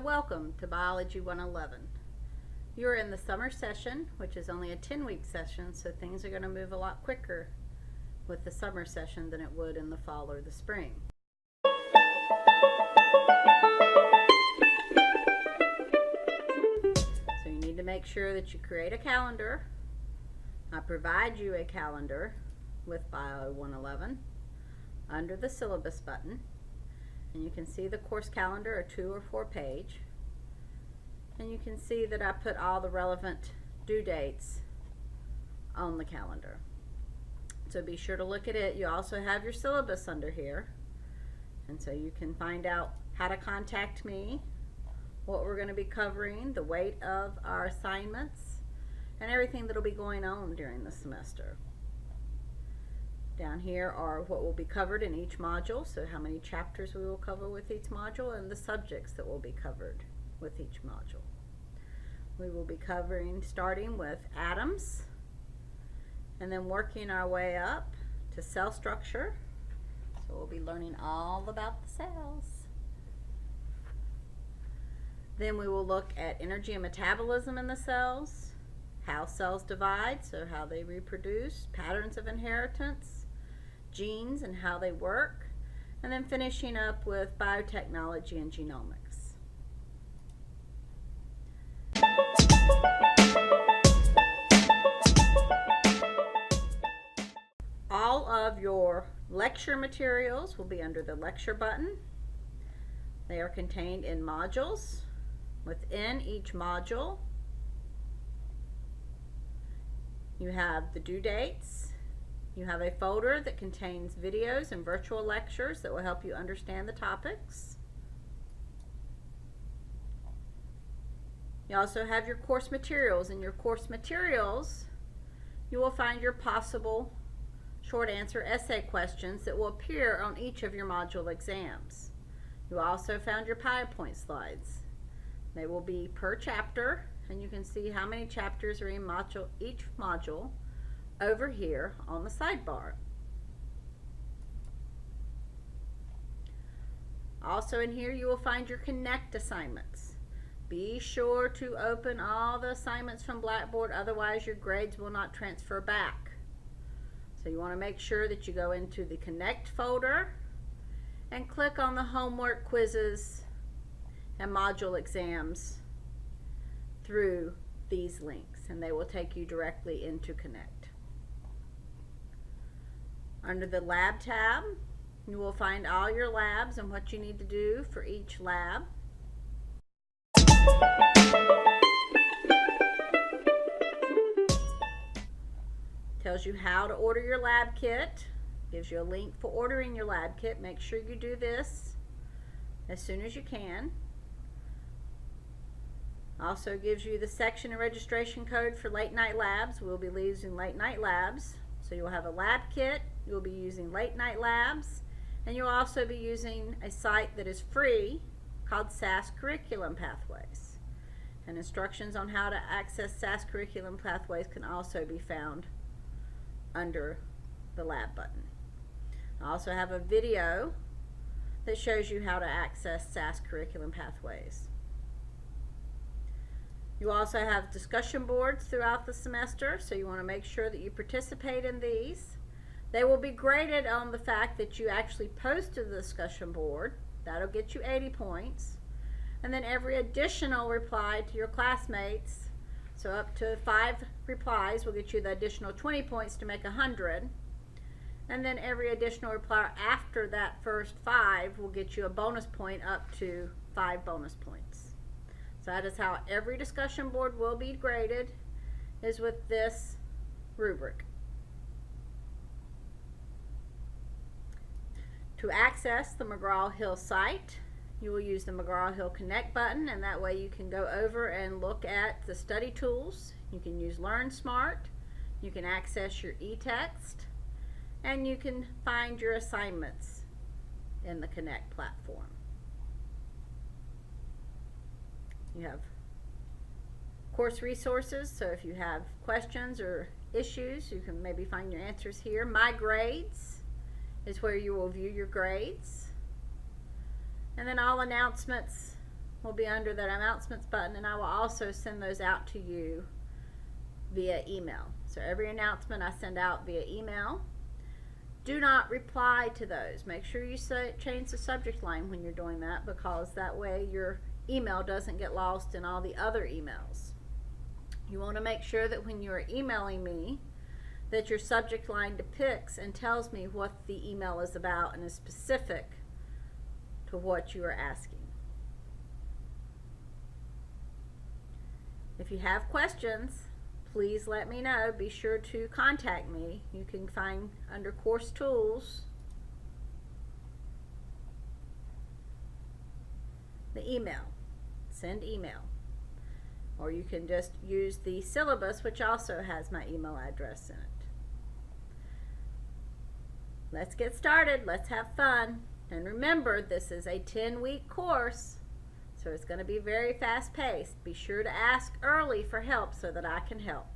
welcome to Biology 111. You're in the summer session, which is only a 10-week session, so things are going to move a lot quicker with the summer session than it would in the fall or the spring. So you need to make sure that you create a calendar. I provide you a calendar with BIO111 under the syllabus button. And you can see the course calendar, a 2 or 4 page. And you can see that I put all the relevant due dates on the calendar. So be sure to look at it. You also have your syllabus under here. And so you can find out how to contact me, what we're going to be covering, the weight of our assignments, and everything that will be going on during the semester. Down here are what will be covered in each module, so how many chapters we will cover with each module and the subjects that will be covered with each module. We will be covering starting with atoms and then working our way up to cell structure. So we'll be learning all about the cells. Then we will look at energy and metabolism in the cells, how cells divide, so how they reproduce, patterns of inheritance, genes and how they work, and then finishing up with biotechnology and genomics. All of your lecture materials will be under the lecture button. They are contained in modules. Within each module, you have the due dates. You have a folder that contains videos and virtual lectures that will help you understand the topics. You also have your course materials. In your course materials, you will find your possible short answer essay questions that will appear on each of your module exams. You also found your PowerPoint slides. They will be per chapter, and you can see how many chapters are in each module over here on the sidebar. Also in here you will find your Connect assignments. Be sure to open all the assignments from Blackboard, otherwise your grades will not transfer back. So you want to make sure that you go into the Connect folder and click on the homework, quizzes, and module exams through these links, and they will take you directly into Connect. Under the Lab tab, you will find all your labs and what you need to do for each lab. Tells you how to order your lab kit. Gives you a link for ordering your lab kit. Make sure you do this as soon as you can. Also gives you the section and registration code for late night labs. We'll be using late night labs. So you'll have a lab kit, you'll be using late night labs, and you'll also be using a site that is free called SAS Curriculum Pathways. And instructions on how to access SAS Curriculum Pathways can also be found under the lab button. I also have a video that shows you how to access SAS Curriculum Pathways. You also have discussion boards throughout the semester, so you want to make sure that you participate in these. They will be graded on the fact that you actually posted the discussion board. That'll get you 80 points. And then every additional reply to your classmates, so up to 5 replies will get you the additional 20 points to make 100. And then every additional reply after that first 5 will get you a bonus point up to 5 bonus points. So that is how every discussion board will be graded, is with this rubric. To access the McGraw-Hill site, you will use the McGraw-Hill Connect button, and that way you can go over and look at the study tools. You can use LearnSmart, you can access your e-text, and you can find your assignments in the Connect platform. You have course resources, so if you have questions or issues, you can maybe find your answers here. My Grades is where you will view your grades. And then all announcements will be under that announcements button, and I will also send those out to you via email. So every announcement I send out via email. Do not reply to those. Make sure you change the subject line when you're doing that, because that way your email doesn't get lost in all the other emails. You want to make sure that when you are emailing me, that your subject line depicts and tells me what the email is about and is specific to what you are asking. If you have questions, please let me know. Be sure to contact me. You can find under Course Tools the email. Send email. Or you can just use the syllabus, which also has my email address in it. Let's get started. Let's have fun. And remember, this is a 10-week course, so it's going to be very fast-paced. Be sure to ask early for help so that I can help.